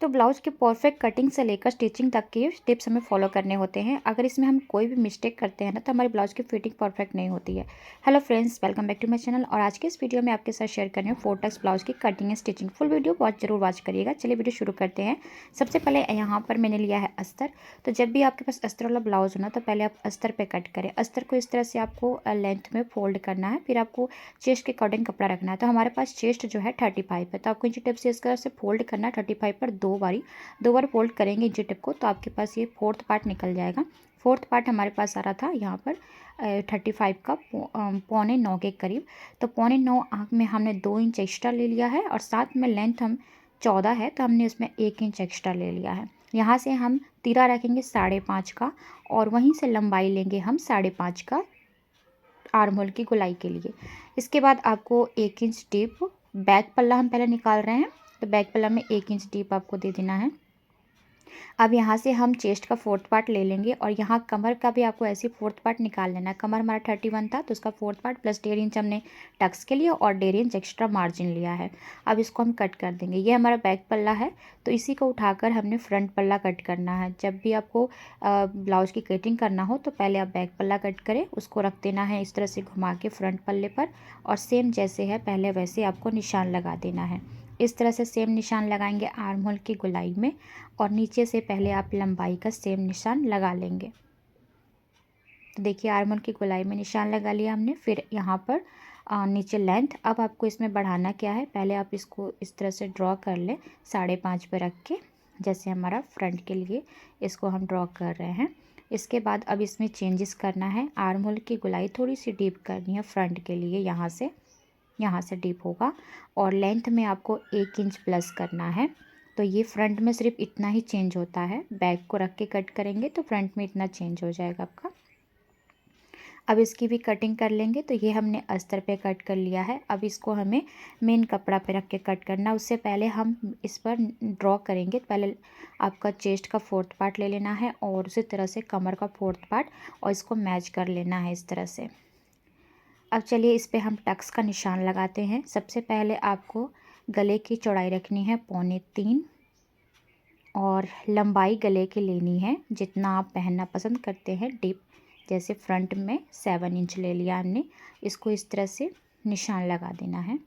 तो ब्लाउज़ की perfect cutting से लेकर स्टिचिंग तक के टिप्स हमें फॉलो करने होते हैं। अगर इसमें हम कोई भी मिस्टेक करते हैं ना तो हमारे ब्लाउज़ की फिटिंग परफेक्ट नहीं होती है। Hello friends, welcome back to my channel. और आज के इस वीडियो में आपके साथ शेयर कर रही हूँ 4 टक्स ब्लाउज़ की cutting and stitching. Full video जरूर वॉच करिएगा। चलिए वीडियो शुरू करते हैं। सबसे पहले यहाँ पर मैंने लिया है अस्तर। तो जब भी आपके पास अस्तर वाला ब्लाउज हो ना तो पहले आप अस्तर पे कट करें। अस्तर को इस तरह से आपको लेंथ में फोल्ड करना है, फिर आपको चेस्ट के अकॉर्डिंग कपड़ा रखना है। तो हमारे पास चेस्ट जो है 35 है, तो आपको इंची टेप से इस तरह से फोल्ड करना है। 35 पर दो बार फोल्ड करेंगे इंची टिप को, तो आपके पास ये फोर्थ पार्ट निकल जाएगा। फोर्थ पार्ट हमारे पास आ रहा था यहाँ पर 35 का 8:45 के करीब। तो 8:45 में हमने 2 इंच एक्स्ट्रा ले लिया है, और साथ में लेंथ हम 14 है तो हमने उसमें 1 इंच एक्स्ट्रा ले लिया है। यहाँ से हम तीरा रखेंगे 5.5 का, और वहीं से लंबाई लेंगे हम 5.5 का आर्म होल की गोलाई के लिए। इसके बाद आपको 1 इंच डीप बैक पल्ला हम पहले निकाल रहे हैं। तो बैक पल्ला में 1 इंच डीप आपको दे देना है। अब यहाँ से हम चेस्ट का फोर्थ पार्ट ले लेंगे, और यहाँ कमर का भी आपको ऐसे फोर्थ पार्ट निकाल लेना है। कमर हमारा 31 था तो उसका फोर्थ पार्ट प्लस 1.5 इंच हमने टक्स के लिए और 1.5 इंच एक्स्ट्रा मार्जिन लिया है। अब इसको हम कट कर देंगे। ये हमारा बैक पल्ला है, तो इसी को उठाकर हमने फ्रंट पल्ला कट करना है। जब भी आपको ब्लाउज़ की कटिंग करना हो तो पहले आप बैक पल्ला कट करें, उसको रख देना है इस तरह से घुमा के फ्रंट पल्ले पर, और सेम जैसे है पहले वैसे आपको निशान लगा देना है। इस तरह से सेम निशान लगाएंगे आर्म होल की गोलाई में, और नीचे से पहले आप लंबाई का सेम निशान लगा लेंगे। तो देखिए आर्म होल की गोलाई में निशान लगा लिया हमने। फिर यहाँ पर नीचे लेंथ। अब आपको इसमें बढ़ाना क्या है, पहले आप इसको इस तरह से ड्रॉ कर लें 5.5 पे रख के, जैसे हमारा फ्रंट के लिए इसको हम ड्रॉ कर रहे हैं। इसके बाद अब इसमें चेंजेस करना है। आर्म होल की गोलाई थोड़ी सी डीप करनी है फ्रंट के लिए, यहाँ से डीप होगा, और लेंथ में आपको 1 इंच प्लस करना है। तो ये फ्रंट में सिर्फ इतना ही चेंज होता है, बैक को रख के कट करेंगे तो फ्रंट में इतना चेंज हो जाएगा आपका। अब इसकी भी कटिंग कर लेंगे। तो ये हमने अस्तर पे कट कर लिया है। अब इसको हमें मेन कपड़ा पे रख के कट करना। उससे पहले हम इस पर ड्रॉ करेंगे। पहले आपका चेस्ट का फोर्थ पार्ट ले लेना है, और उसी तरह से कमर का फोर्थ पार्ट, और इसको मैच कर लेना है इस तरह से। अब चलिए इस पे हम टक्स का निशान लगाते हैं। सबसे पहले आपको गले की चौड़ाई रखनी है 3.25, और लंबाई गले की लेनी है जितना आप पहनना पसंद करते हैं डीप। जैसे फ्रंट में 7 इंच ले लिया हमने, इसको इस तरह से निशान लगा देना है।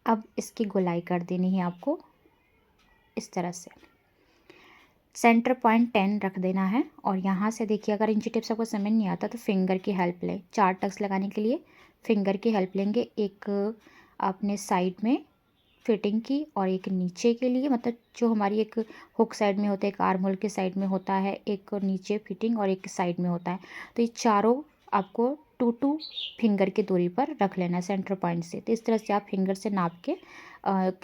अब इसकी गोलाई कर देनी है आपको इस तरह से। सेंटर पॉइंट 10 रख देना है, और यहाँ से देखिए अगर इंची टिप से आपको समझ नहीं आता तो फिंगर की हेल्प लें। 4 टक्स लगाने के लिए फिंगर की हेल्प लेंगे। एक अपने साइड में फिटिंग की, और एक नीचे के लिए, मतलब जो हमारी एक हुक साइड में होता है, एक आर्म होल के साइड में होता है, एक नीचे फिटिंग और एक साइड में होता है। तो ये चारों आपको 2 फिंगर की दूरी पर रख लेना है सेंटर पॉइंट से। तो इस तरह से आप फिंगर से नाप के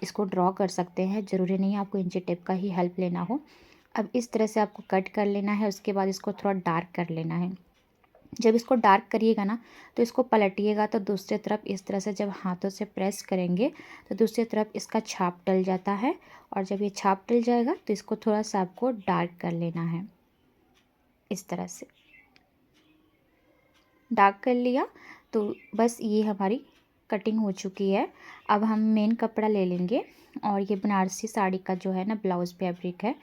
इसको ड्रॉ कर सकते हैं। ज़रूरी नहीं है आपको इंची टेप का ही हेल्प लेना हो। अब इस तरह से आपको कट कर लेना है। उसके बाद इसको थोड़ा डार्क कर लेना है। जब इसको डार्क करिएगा ना तो इसको पलटिएगा तो दूसरी तरफ इस तरह से जब हाथों से प्रेस करेंगे तो दूसरी तरफ इसका छाप डल जाता है, और जब ये छाप डल जाएगा तो इसको थोड़ा सा आपको डार्क कर लेना है इस तरह से। डार्क कर लिया तो बस ये हमारी कटिंग हो चुकी है। अब हम मेन कपड़ा ले लेंगे, और ये बनारसी साड़ी का जो है ना ब्लाउज़ फैब्रिक है,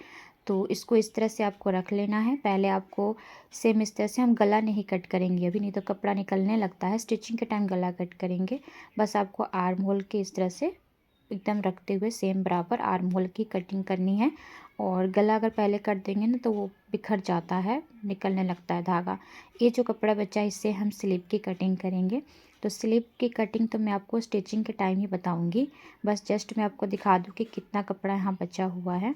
तो इसको इस तरह से आपको रख लेना है। पहले आपको सेम इस तरह से, हम गला नहीं कट करेंगे अभी, नहीं तो कपड़ा निकलने लगता है। स्टिचिंग के टाइम गला कट करेंगे। बस आपको आर्म होल के इस तरह से एकदम रखते हुए सेम बराबर आर्म होल की कटिंग करनी है। और गला अगर पहले कट देंगे ना तो वो बिखर जाता है, निकलने लगता है धागा। ये जो कपड़ा बचा है इससे हम स्लीव की कटिंग करेंगे। तो स्लीव की कटिंग तो मैं आपको स्टिचिंग के टाइम ही बताऊंगी। बस जस्ट मैं आपको दिखा दूँ कि कितना कपड़ा यहाँ बचा हुआ है।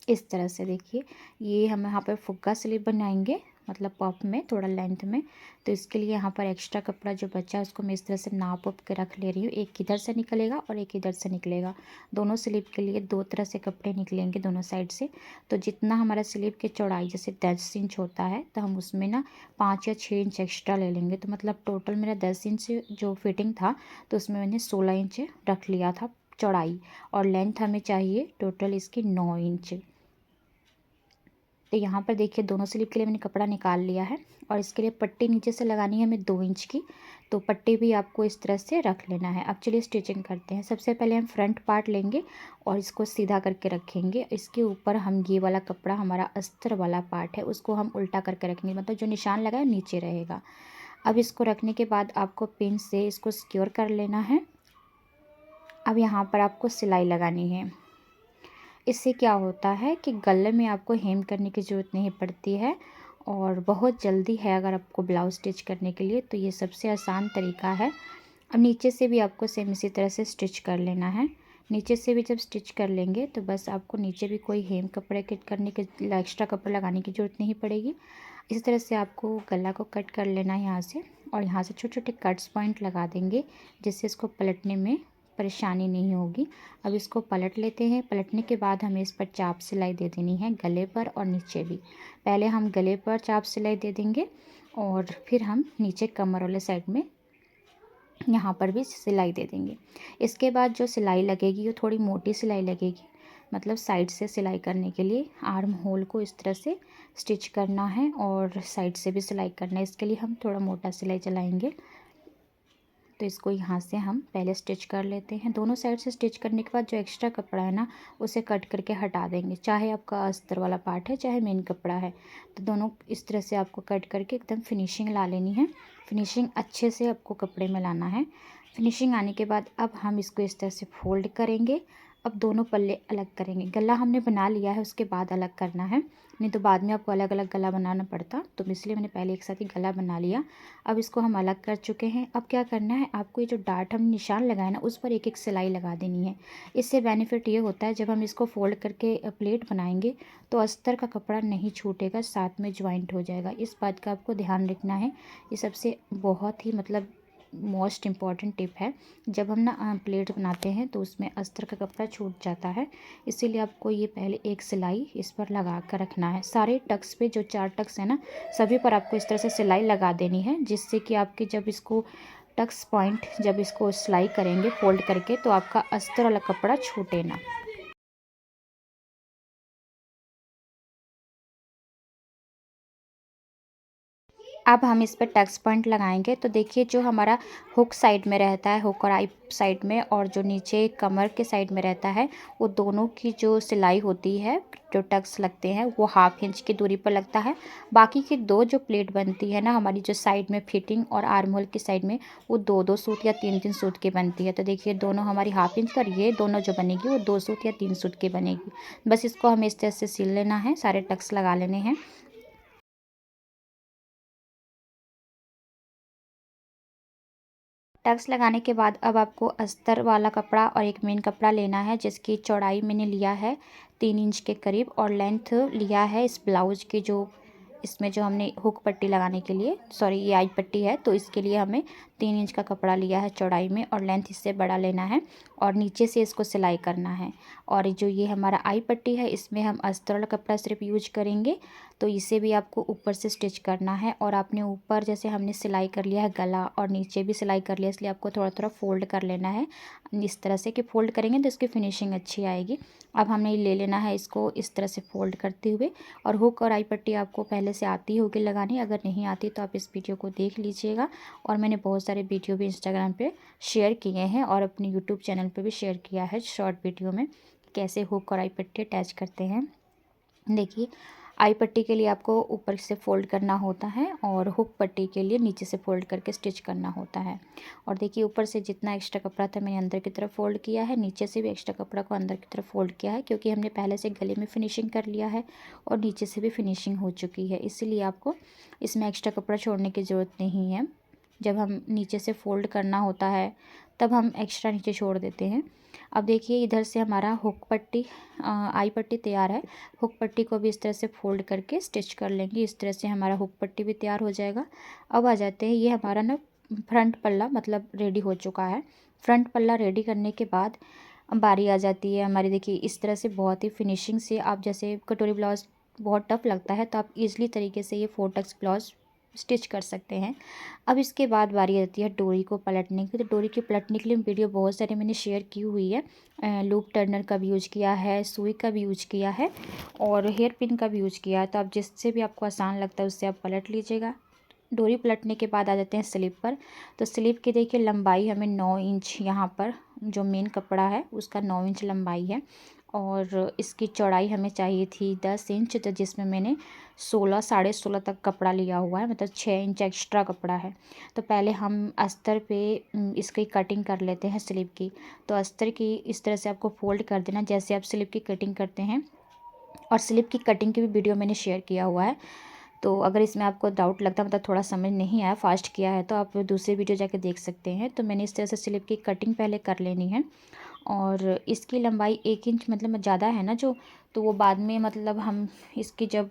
इस तरह से देखिए, ये हम यहाँ पर फुग्गा स्लीव बनाएंगे, मतलब पॉप में थोड़ा लेंथ में। तो इसके लिए यहाँ पर एक्स्ट्रा कपड़ा जो बचा है उसको मैं इस तरह से नाप उप के रख ले रही हूँ। एक इधर से निकलेगा और एक इधर से निकलेगा। दोनों स्लीव के लिए 2 तरह से कपड़े निकलेंगे दोनों साइड से। तो जितना हमारा स्लीव की चौड़ाई जैसे 10 इंच होता है, तो हम उसमें ना 5 या 6 इंच एक्स्ट्रा ले लेंगे। तो मतलब टोटल मेरा 10 इंच जो फिटिंग था, तो उसमें मैंने 16 इंच रख लिया था चौड़ाई, और लेंथ हमें चाहिए टोटल इसकी 9 इंच। तो यहाँ पर देखिए दोनों स्लीव के लिए मैंने कपड़ा निकाल लिया है और इसके लिए पट्टी नीचे से लगानी है हमें 2 इंच की। तो पट्टी भी आपको इस तरह से रख लेना है। अब चलिए स्टिचिंग करते हैं। सबसे पहले हम फ्रंट पार्ट लेंगे और इसको सीधा करके रखेंगे। इसके ऊपर हम ये वाला कपड़ा, हमारा अस्तर वाला पार्ट है, उसको हम उल्टा करके रखेंगे, मतलब जो निशान लगा है नीचे रहेगा। अब इसको रखने के बाद आपको पिन से इसको सिक्योर कर लेना है। अब यहाँ पर आपको सिलाई लगानी है। इससे क्या होता है कि गले में आपको हेम करने की ज़रूरत नहीं पड़ती है और बहुत जल्दी है अगर आपको ब्लाउज़ स्टिच करने के लिए, तो ये सबसे आसान तरीका है। अब नीचे से भी आपको सेम इसी तरह से स्टिच कर लेना है। नीचे से भी जब स्टिच कर लेंगे तो बस आपको नीचे भी कोई हेम कपड़े के करने के एक्स्ट्रा कपड़ा लगाने की ज़रूरत नहीं पड़ेगी। इसी तरह से आपको गला को कट कर लेना है यहाँ से, और यहाँ से छोटे छोटे कट्स पॉइंट लगा देंगे जिससे इसको पलटने में परेशानी नहीं होगी। अब इसको पलट लेते हैं। पलटने के बाद हमें इस पर चाप सिलाई दे देनी है, गले पर और नीचे भी। पहले हम गले पर चाप सिलाई दे देंगे और फिर हम नीचे कमर वाले साइड में यहाँ पर भी सिलाई दे देंगे। इसके बाद जो सिलाई लगेगी वो थोड़ी मोटी सिलाई लगेगी, मतलब साइड से सिलाई करने के लिए आर्म होल को इस तरह से स्टिच करना है और साइड से भी सिलाई करना है। इसके लिए हम थोड़ा मोटा सिलाई चलाएंगे। तो इसको यहाँ से हम पहले स्टिच कर लेते हैं। दोनों साइड से स्टिच करने के बाद जो एक्स्ट्रा कपड़ा है ना, उसे कट करके हटा देंगे, चाहे आपका अस्तर वाला पार्ट है चाहे मेन कपड़ा है। तो दोनों इस तरह से आपको कट करके एकदम फिनिशिंग ला लेनी है। फिनिशिंग अच्छे से आपको कपड़े में लाना है। फिनिशिंग आने के बाद अब हम इसको इस तरह से फोल्ड करेंगे। अब दोनों पल्ले अलग करेंगे। गला हमने बना लिया है, उसके बाद अलग करना है, नहीं तो बाद में आपको अलग अलग गला बनाना पड़ता, तो इसलिए मैंने पहले एक साथ ही गला बना लिया। अब इसको हम अलग कर चुके हैं। अब क्या करना है, आपको ये जो डार्ट हम निशान लगाए ना, उस पर एक एक सिलाई लगा देनी है। इससे बेनिफिट ये होता है, जब हम इसको फोल्ड करके प्लेट बनाएंगे तो अस्तर का कपड़ा नहीं छूटेगा, साथ में ज्वाइंट हो जाएगा। इस बात का आपको ध्यान रखना है। ये सबसे बहुत ही मतलब मोस्ट इम्पॉर्टेंट टिप है। जब हम ना प्लेट बनाते हैं तो उसमें अस्तर का कपड़ा छूट जाता है, इसीलिए आपको ये पहले एक सिलाई इस पर लगा कर रखना है। सारे टक्स पे जो 4 टक्स है ना, सभी पर आपको इस तरह से सिलाई लगा देनी है, जिससे कि आपके जब इसको टक्स पॉइंट जब इसको सिलाई करेंगे फोल्ड करके तो आपका अस्तर वाला कपड़ा छूटे ना। अब हम इस पर टक्स पॉइंट लगाएंगे। तो देखिए जो हमारा हुक साइड में रहता है, हुक और आई साइड में, और जो नीचे कमर के साइड में रहता है, वो दोनों की जो सिलाई होती है, जो टक्स लगते हैं, वो 1/2 इंच की दूरी पर लगता है। बाकी की 2 जो प्लेट बनती है ना हमारी, जो साइड में फिटिंग और आर्म होल की साइड में, वो 2-2 सूत या 3-3 सूत की बनती है। तो देखिए दोनों हमारी 1/2 इंच पर, ये दोनों जो बनेगी वो 2 सूत या 3 सूत की बनेगी। बस इसको हमें इस तरह से सिल लेना है, सारे टक्स लगा लेने हैं। टक्स लगाने के बाद अब आपको अस्तर वाला कपड़ा और एक मेन कपड़ा लेना है, जिसकी चौड़ाई मैंने लिया है 3 इंच के करीब, और लेंथ लिया है इस ब्लाउज की, जो इसमें जो हमने हुक पट्टी लगाने के लिए, सॉरी ये आई पट्टी है, तो इसके लिए हमें 3 इंच का कपड़ा लिया है चौड़ाई में, और लेंथ इससे बड़ा लेना है और नीचे से इसको सिलाई करना है। और जो ये हमारा आई पट्टी है, इसमें हम अस्तर वाला कपड़ा सिर्फ यूज करेंगे, तो इसे भी आपको ऊपर से स्टिच करना है। और आपने ऊपर जैसे हमने सिलाई कर लिया है गला, और नीचे भी सिलाई कर लिया, इसलिए आपको थोड़ा थोड़ा फोल्ड कर लेना है इस तरह से, कि फोल्ड करेंगे तो इसकी फिनिशिंग अच्छी आएगी। अब हमने ले लेना है इसको इस तरह से फोल्ड करते हुए। और हुक और आई पट्टी आपको पहले से आती होगी लगानी, अगर नहीं आती तो आप इस वीडियो को देख लीजिएगा। और मैंने बहुत सारे वीडियो भी इंस्टाग्राम पे शेयर किए हैं और अपने यूट्यूब चैनल पे भी शेयर किया है शॉर्ट वीडियो में, कैसे हुक और आई पट्टी अटैच करते हैं। देखिए आई पट्टी के लिए आपको ऊपर से फ़ोल्ड करना होता है और हुक पट्टी के लिए नीचे से फ़ोल्ड करके स्टिच करना होता है। और देखिए ऊपर से जितना एक्स्ट्रा कपड़ा था मैंने अंदर की तरफ फ़ोल्ड किया है, नीचे से भी एक्स्ट्रा कपड़ा को अंदर की तरफ फ़ोल्ड किया है, क्योंकि हमने पहले से गले में फिनिशिंग कर लिया है और नीचे से भी फिनिशिंग हो चुकी है, इसीलिए आपको इसमें एक्स्ट्रा कपड़ा छोड़ने की ज़रूरत नहीं है। जब हम नीचे से फ़ोल्ड करना होता है तब हम एक्स्ट्रा नीचे छोड़ देते हैं। अब देखिए इधर से हमारा हुक पट्टी आई पट्टी तैयार है। हुक पट्टी को भी इस तरह से फ़ोल्ड करके स्टिच कर लेंगे, इस तरह से हमारा हुक पट्टी भी तैयार हो जाएगा। अब आ जाते हैं, ये हमारा ना फ्रंट पल्ला मतलब रेडी हो चुका है। फ्रंट पल्ला रेडी करने के बाद बारी आ जाती है हमारी, देखिए इस तरह से बहुत ही फिनिशिंग से, आप जैसे कटोरी ब्लाउज बहुत टफ लगता है तो आप इजीली तरीके से ये 4 टक्स ब्लाउज स्टिच कर सकते हैं। अब इसके बाद बारी आती है डोरी को पलटने की। तो डोरी के पलटने के लिए वीडियो बहुत सारे मैंने शेयर की हुई है। लूप टर्नर का भी यूज किया है, सुई का भी यूज किया है और हेयर पिन का भी यूज किया है। तो आप जिससे भी आपको आसान लगता है उससे आप पलट लीजिएगा। डोरी पलटने के बाद आ जाते हैं स्लीव पर। तो स्लीव की देखिए लंबाई हमें 9 इंच, यहाँ पर जो मेन कपड़ा है उसका 9 इंच लंबाई है और इसकी चौड़ाई हमें चाहिए थी 10 इंच। तो जिसमें मैंने 16 साढ़े 16 तक कपड़ा लिया हुआ है, मतलब 6 इंच एक्स्ट्रा कपड़ा है। तो पहले हम अस्तर पे इसकी कटिंग कर लेते हैं स्लीव की। तो अस्तर की इस तरह से आपको फोल्ड कर देना जैसे आप स्लीव की कटिंग करते हैं, और स्लीव की कटिंग की भी वीडियो मैंने शेयर किया हुआ है। तो अगर इसमें आपको डाउट लगता है, मतलब थोड़ा समझ नहीं आया, फास्ट किया है, तो आप दूसरी वीडियो जाके देख सकते हैं। तो मैंने इस तरह से स्लीव की कटिंग पहले कर लेनी है और इसकी लंबाई 1 इंच मतलब ज़्यादा है ना जो, तो वो बाद में मतलब हम इसकी जब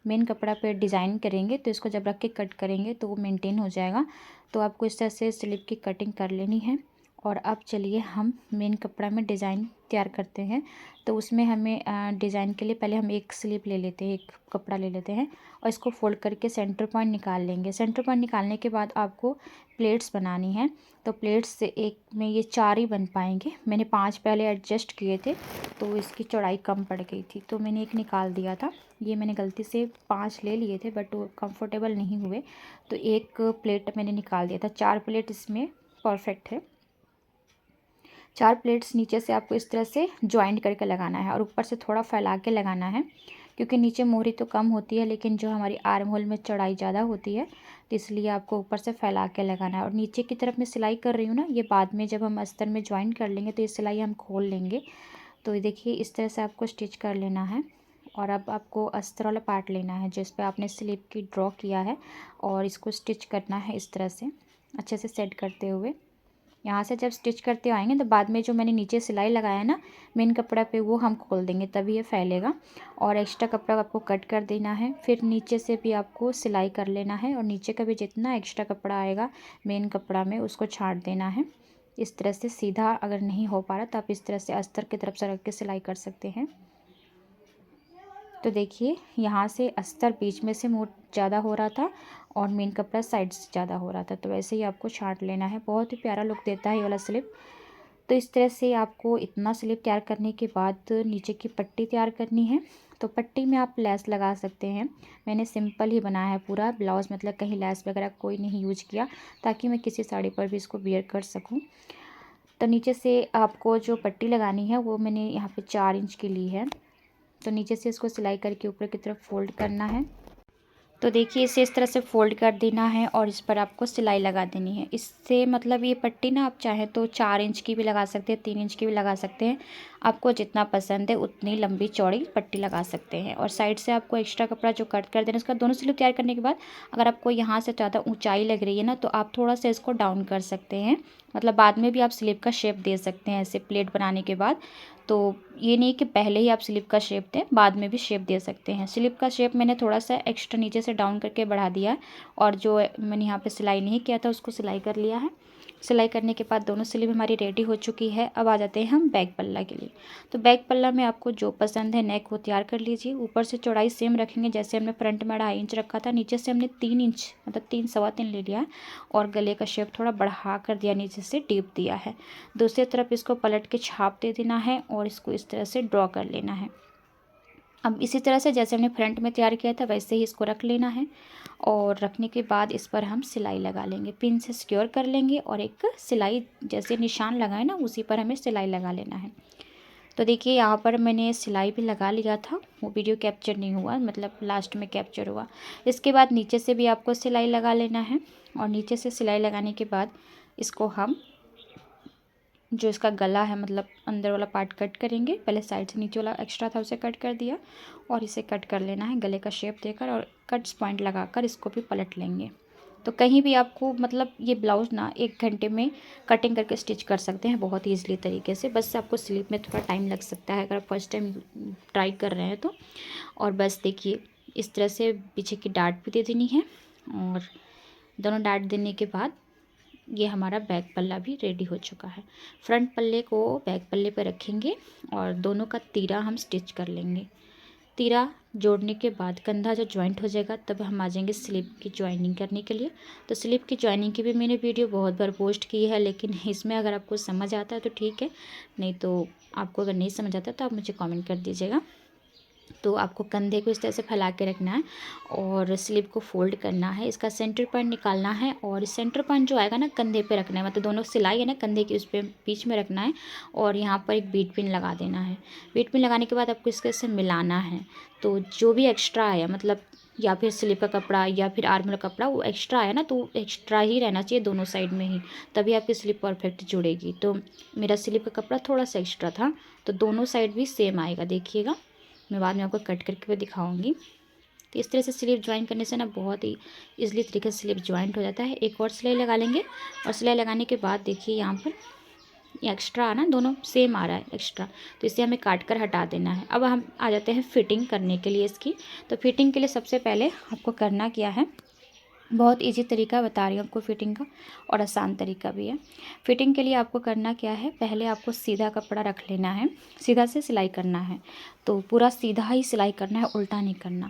मेन कपड़ा पे डिज़ाइन करेंगे तो इसको जब रख के कट करेंगे तो वो मेंटेन हो जाएगा। तो आपको इस तरह से स्लीव की कटिंग कर लेनी है। और अब चलिए हम मेन कपड़ा में डिज़ाइन तैयार करते हैं। तो उसमें हमें डिज़ाइन के लिए पहले हम एक स्लीव ले लेते हैं, एक कपड़ा ले लेते हैं और इसको फोल्ड करके सेंटर पॉइंट निकाल लेंगे। सेंटर पॉइंट निकालने के बाद आपको प्लेट्स बनानी है। तो प्लेट्स से एक में ये 4 ही बन पाएंगे। मैंने 5 पहले एडजस्ट किए थे तो इसकी चौड़ाई कम पड़ गई थी, तो मैंने एक निकाल दिया था। ये मैंने गलती से 5 ले लिए थे बट वो कंफर्टेबल नहीं हुए, तो एक प्लेट मैंने निकाल दिया था। 4 प्लेट इसमें परफेक्ट है। 4 प्लेट्स नीचे से आपको इस तरह से ज्वाइंट करके लगाना है और ऊपर से थोड़ा फैला के लगाना है, क्योंकि नीचे मोहरी तो कम होती है लेकिन जो हमारी आर्म होल में चौड़ाई ज़्यादा होती है, तो इसलिए आपको ऊपर से फैला के लगाना है। और नीचे की तरफ मैं सिलाई कर रही हूँ ना, ये बाद में जब हम अस्तर में ज्वाइन कर लेंगे तो ये सिलाई हम खोल लेंगे। तो ये देखिए इस तरह से आपको स्टिच कर लेना है। और अब आपको अस्तर वाला पार्ट लेना है जिस पे आपने स्लीव की ड्रॉ किया है और इसको स्टिच करना है इस तरह से अच्छे से सेट करते हुए। यहाँ से जब स्टिच करते आएंगे तो बाद में जो मैंने नीचे सिलाई लगाया है ना मेन कपड़ा पे, वो हम खोल देंगे तभी ये फैलेगा। और एक्स्ट्रा कपड़ा आपको कट कर देना है। फिर नीचे से भी आपको सिलाई कर लेना है और नीचे का भी जितना एक्स्ट्रा कपड़ा आएगा मेन कपड़ा में उसको छांट देना है। इस तरह से सीधा अगर नहीं हो पा रहा तो आप इस तरह से अस्तर की तरफ से रख के सिलाई कर सकते हैं। तो देखिए यहाँ से अस्तर बीच में से मोट ज़्यादा हो रहा था और मेन कपड़ा साइड से ज़्यादा हो रहा था, तो वैसे ही आपको छांट लेना है। बहुत ही प्यारा लुक देता है ये वाला स्लिप। तो इस तरह से आपको इतना स्लिप तैयार करने के बाद नीचे की पट्टी तैयार करनी है। तो पट्टी में आप लेस लगा सकते हैं। मैंने सिंपल ही बनाया है पूरा ब्लाउज़, मतलब कहीं लेस वगैरह कोई नहीं यूज किया, ताकि मैं किसी साड़ी पर भी इसको वेयर कर सकूँ। तो नीचे से आपको जो पट्टी लगानी है वो मैंने यहाँ पे 4 इंच की ली है। तो नीचे से इसको सिलाई करके ऊपर की तरफ फोल्ड करना है। तो देखिए इसे इस तरह से फोल्ड कर देना है और इस पर आपको सिलाई लगा देनी है। इससे मतलब ये पट्टी ना आप चाहें तो 4 इंच की भी लगा सकते हैं, 3 इंच की भी लगा सकते हैं। आपको जितना पसंद है उतनी लंबी चौड़ी पट्टी लगा सकते हैं। और साइड से आपको एक्स्ट्रा कपड़ा जो कट कर देना, उसका दोनों स्लीव तैयार करने के बाद अगर आपको यहाँ से ज़्यादा ऊंचाई लग रही है ना तो आप थोड़ा सा इसको डाउन कर सकते हैं। मतलब बाद में भी आप स्लीव का शेप दे सकते हैं ऐसे प्लेट बनाने के बाद। तो ये नहीं कि पहले ही आप स्लिप का शेप दें, बाद में भी शेप दे सकते हैं। स्लिप का शेप मैंने थोड़ा सा एक्स्ट्रा नीचे से डाउन करके बढ़ा दिया है और जो मैंने यहाँ पे सिलाई नहीं किया था उसको सिलाई कर लिया है। सिलाई करने के बाद दोनों स्लीव हमारी रेडी हो चुकी है। अब आ जाते हैं हम बैक पल्ला के लिए। तो बैक पल्ला में आपको जो पसंद है नेक वो तैयार कर लीजिए। ऊपर से चौड़ाई सेम रखेंगे जैसे हमने फ्रंट में 2.5 इंच रखा था, नीचे से हमने 3 इंच मतलब 3 सवा 3 ले लिया है और गले का शेप थोड़ा बढ़ा कर दिया, नीचे से डीप दिया है। दूसरी तरफ इसको पलट के छाप दे देना है और इसको इस तरह से ड्रॉ कर लेना है। अब इसी तरह से जैसे हमने फ्रंट में तैयार किया था वैसे ही इसको रख लेना है और रखने के बाद इस पर हम सिलाई लगा लेंगे। पिन से सिक्योर कर लेंगे और एक सिलाई जैसे निशान लगाए ना उसी पर हमें सिलाई लगा लेना है। तो देखिए यहाँ पर मैंने सिलाई भी लगा लिया था, वो वीडियो कैप्चर नहीं हुआ, मतलब लास्ट में कैप्चर हुआ। इसके बाद नीचे से भी आपको सिलाई लगा लेना है और नीचे से सिलाई लगाने के बाद इसको हम जो इसका गला है मतलब अंदर वाला पार्ट कट करेंगे। पहले साइड से नीचे वाला एक्स्ट्रा था उसे कट कर दिया और इसे कट कर लेना है गले का शेप देकर और कट्स पॉइंट लगाकर इसको भी पलट लेंगे। तो कहीं भी आपको मतलब ये ब्लाउज़ ना 1 घंटे में कटिंग करके स्टिच कर सकते हैं बहुत ईजिली तरीके से। बस आपको स्लीव में थोड़ा टाइम लग सकता है अगर आप फर्स्ट टाइम ट्राई कर रहे हैं तो। और बस देखिए इस तरह से पीछे की डाट भी दे देनी है और दोनों डाट देने के बाद ये हमारा बैक पल्ला भी रेडी हो चुका है। फ्रंट पल्ले को बैक पल्ले पर रखेंगे और दोनों का तीरा हम स्टिच कर लेंगे। तीरा जोड़ने के बाद कंधा जो जॉइंट हो जाएगा तब हम आ जाएंगे स्लीव की ज्वाइनिंग करने के लिए। तो स्लीव की ज्वाइनिंग की भी मैंने वीडियो बहुत बार पोस्ट की है, लेकिन इसमें अगर आपको समझ आता है तो ठीक है, नहीं तो आपको अगर नहीं समझ आता तो आप मुझे कमेंट कर दीजिएगा। तो आपको कंधे को इस तरह से फैला के रखना है और स्लीव को फोल्ड करना है, इसका सेंटर पॉइंट निकालना है और सेंटर पॉइंट जो आएगा ना कंधे पे रखना है, मतलब दोनों सिलाई है ना कंधे की उस पर बीच में रखना है और यहाँ पर एक बीट पिन लगा देना है। बीट पिन लगाने के बाद आपको इसके से मिलाना है। तो जो भी एक्स्ट्रा आया, मतलब या फिर स्लीव का कपड़ा या फिर आर्म का कपड़ा, वो एक्स्ट्रा आया ना तो एक्स्ट्रा ही रहना चाहिए दोनों साइड में ही, तभी आपकी स्लीव परफेक्ट जुड़ेगी। तो मेरा स्लीव का कपड़ा थोड़ा सा एक्स्ट्रा था, तो दोनों साइड भी सेम आएगा, देखिएगा। मैं बाद में आपको कट करके भी दिखाऊंगी। तो इस तरह से स्लीव ज्वाइन करने से ना बहुत ही ईजिली तरीके से स्लीव ज्वाइंट हो जाता है। एक और सिलाई लगा लेंगे और सिलाई लगाने के बाद देखिए यहाँ पर एक्स्ट्रा आना, दोनों सेम आ रहा है एक्स्ट्रा, तो इसे हमें काट कर हटा देना है। अब हम आ जाते हैं फिटिंग करने के लिए इसकी। तो फिटिंग के लिए सबसे पहले आपको करना क्या है, बहुत इजी तरीका बता रही हूँ आपको फिटिंग का, और आसान तरीका भी है। फिटिंग के लिए आपको करना क्या है, पहले आपको सीधा कपड़ा रख लेना है, सीधा से सिलाई करना है। तो पूरा सीधा ही सिलाई करना है, उल्टा नहीं करना।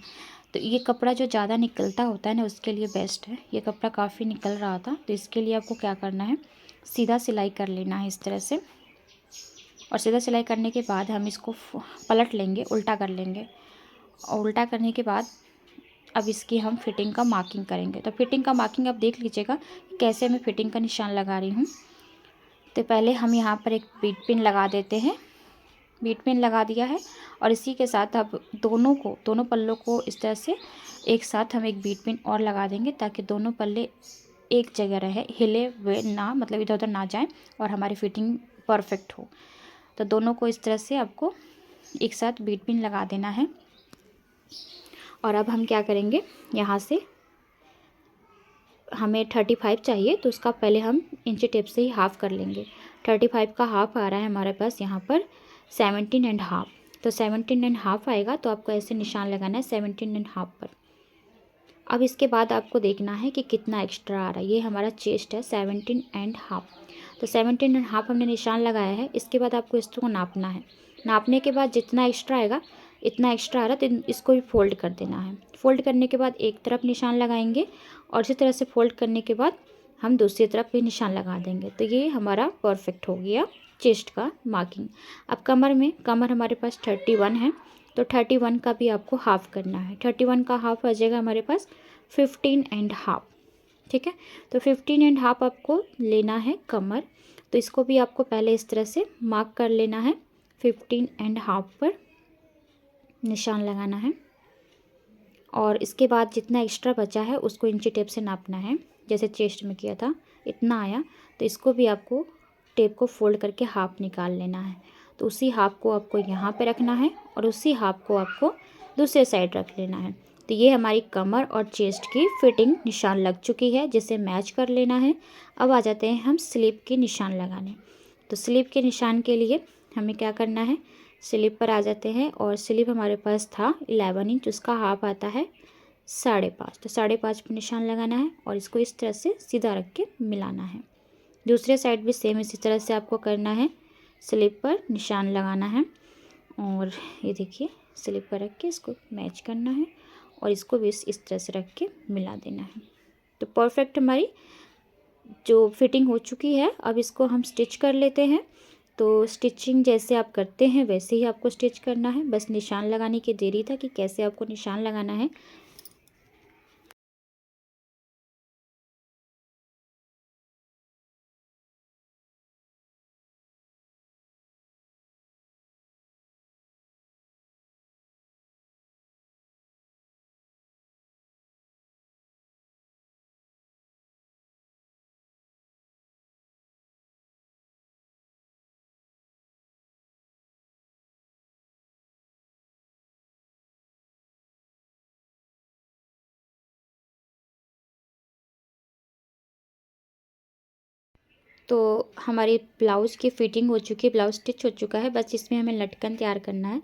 तो ये कपड़ा जो ज़्यादा निकलता होता है ना उसके लिए बेस्ट है। ये कपड़ा काफ़ी निकल रहा था, तो इसके लिए आपको क्या करना है, सीधा सिलाई कर लेना है इस तरह से। और सीधा सिलाई करने के बाद हम इसको पलट लेंगे, उल्टा कर लेंगे। और उल्टा करने के बाद अब इसकी हम फिटिंग का मार्किंग करेंगे। तो फिटिंग का मार्किंग आप देख लीजिएगा कैसे मैं फिटिंग का निशान लगा रही हूँ। तो पहले हम यहाँ पर एक बीट पिन लगा देते हैं, बीट पिन लगा दिया है, और इसी के साथ अब दोनों पल्लों को इस तरह से एक साथ हम एक बीट पिन और लगा देंगे, ताकि दोनों पल्ले एक जगह रहे, हिले हुए ना, मतलब इधर उधर ना जाए और हमारी फिटिंग परफेक्ट हो। तो दोनों को इस तरह से आपको एक साथ बीट पिन लगा देना है। और अब हम क्या करेंगे, यहाँ से हमें 35 चाहिए, तो उसका पहले हम इंची टेप से ही हाफ़ कर लेंगे। 35 का हाफ़ आ रहा है हमारे पास यहाँ पर 17.5। तो 17.5 आएगा, तो आपको ऐसे निशान लगाना है 17.5 पर। अब इसके बाद आपको देखना है कि कितना एक्स्ट्रा आ रहा है। ये हमारा चेस्ट है 17.5, तो 17.5 हमने निशान लगाया है। इसके बाद आपको इसको नापना है। नापने के बाद जितना एक्स्ट्रा आएगा, इतना एक्स्ट्रा आ रहा है तो इसको भी फोल्ड कर देना है। फोल्ड करने के बाद एक तरफ निशान लगाएंगे और इसी तरह से फोल्ड करने के बाद हम दूसरी तरफ भी निशान लगा देंगे। तो ये हमारा परफेक्ट हो गया चेस्ट का मार्किंग। अब कमर हमारे पास 31 है, तो 31 का भी आपको हाफ़ करना है। 31 का हाफ़ आ जाएगा हमारे पास 15.5। ठीक है, तो 15.5 आपको लेना है कमर। तो इसको भी आपको पहले इस तरह से मार्क कर लेना है, 15.5 पर निशान लगाना है। और इसके बाद जितना एक्स्ट्रा बचा है उसको इंची टेप से नापना है, जैसे चेस्ट में किया था इतना आया, तो इसको भी आपको टेप को फोल्ड करके हाफ निकाल लेना है। तो उसी हाफ को आपको यहाँ पे रखना है और उसी हाफ को आपको दूसरे साइड रख लेना है। तो ये हमारी कमर और चेस्ट की फिटिंग निशान लग चुकी है, जिसे मैच कर लेना है। अब आ जाते हैं हम स्लीव के निशान लगाने। तो स्लीव के निशान के लिए हमें क्या करना है, स्लीव पर आ जाते हैं और स्लीव हमारे पास था 11 इंच, उसका हाफ आता है 5.5। तो 5.5 पर निशान लगाना है और इसको इस तरह से सीधा रख के मिलाना है। दूसरे साइड भी सेम इसी तरह से आपको करना है, स्लीव पर निशान लगाना है और ये देखिए स्लीव पर रख के इसको मैच करना है और इसको भी इस तरह से रख के मिला देना है। तो परफेक्ट हमारी जो फिटिंग हो चुकी है। अब इसको हम स्टिच कर लेते हैं। तो स्टिचिंग जैसे आप करते हैं वैसे ही आपको स्टिच करना है, बस निशान लगाने की देरी था कि कैसे आपको निशान लगाना है। तो हमारी ब्लाउज़ की फ़िटिंग हो चुकी है, ब्लाउज़ स्टिच हो चुका है, बस इसमें हमें लटकन तैयार करना है।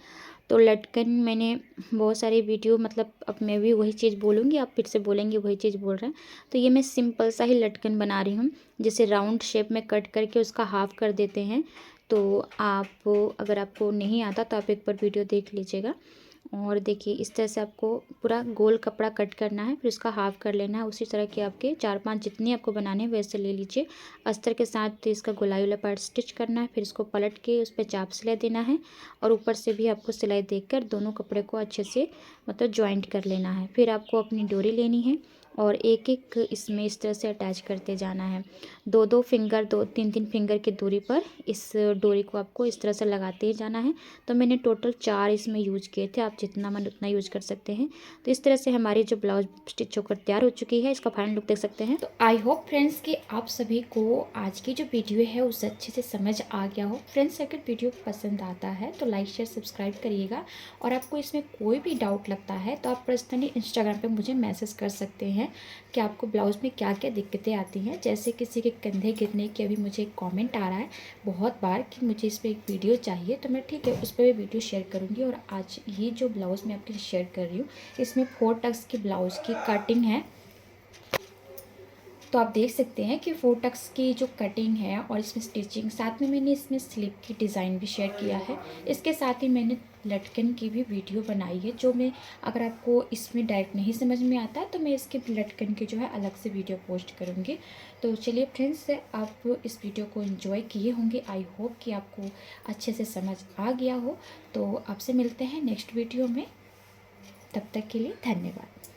तो लटकन मैंने बहुत सारी वीडियो, मतलब अब मैं भी वही चीज़ बोलूँगी, आप फिर से बोलेंगे वही चीज़ बोल रहे हैं। तो ये मैं सिंपल सा ही लटकन बना रही हूँ, जिसे राउंड शेप में कट करके उसका हाफ़ कर देते हैं। तो आप अगर आपको नहीं आता तो आप एक बार वीडियो देख लीजिएगा। और देखिए इस तरह से आपको पूरा गोल कपड़ा कट करना है, फिर उसका हाफ कर लेना है। उसी तरह के आपके 4-5 जितनी आपको बनाने हैं वैसे ले लीजिए। अस्तर के साथ इसका गोलाई वाला पार्ट स्टिच करना है, फिर इसको पलट के उस पर चाप सिलाई देना है और ऊपर से भी आपको सिलाई देकर दोनों कपड़े को अच्छे से मतलब जॉइंट कर लेना है। फिर आपको अपनी डोरी लेनी है और एक एक इसमें इस तरह से अटैच करते जाना है। 2-2 फिंगर, 2-3-3 फिंगर की दूरी पर इस डोरी को आपको इस तरह से लगाते ही जाना है। तो मैंने टोटल 4 इसमें यूज किए थे, आप जितना मन उतना यूज कर सकते हैं। तो इस तरह से हमारी जो ब्लाउज स्टिच होकर तैयार हो चुकी है, इसका फाइनल लुक देख सकते हैं। तो आई होप फ्रेंड्स कि आप सभी को आज की जो वीडियो है उसे अच्छे से समझ आ गया हो। फ्रेंड्स अगर वीडियो पसंद आता है तो लाइक शेयर सब्सक्राइब करिएगा, और आपको इसमें कोई भी डाउट लगता है तो आप पर्सनली इंस्टाग्राम पे मुझे मैसेज कर सकते हैं कि आपको ब्लाउज़ में क्या क्या दिक्कतें आती हैं। जैसे किसी के कंधे गिरने की अभी मुझे एक कमेंट आ रहा है बहुत बार कि मुझे इस पर एक वीडियो चाहिए, तो मैं ठीक है उस पर भी वीडियो शेयर करूँगी। और आज ये जो ब्लाउज़ मैं आपके लिए शेयर कर रही हूँ, इसमें 4 टक्स की ब्लाउज़ की कटिंग है। तो आप देख सकते हैं कि 4 टक्स की जो कटिंग है और इसमें स्टिचिंग, साथ में मैंने इसमें स्लिप की डिज़ाइन भी शेयर किया है। इसके साथ ही मैंने लटकन की भी वीडियो बनाई है, जो मैं अगर आपको इसमें डायरेक्ट नहीं समझ में आता तो मैं इसके लटकन की जो है अलग से वीडियो पोस्ट करूँगी। तो चलिए फ्रेंड्स, आप इस वीडियो को एंजॉय किए होंगे। आई होप कि आपको अच्छे से समझ आ गया हो। तो आपसे मिलते हैं नेक्स्ट वीडियो में, तब तक के लिए धन्यवाद।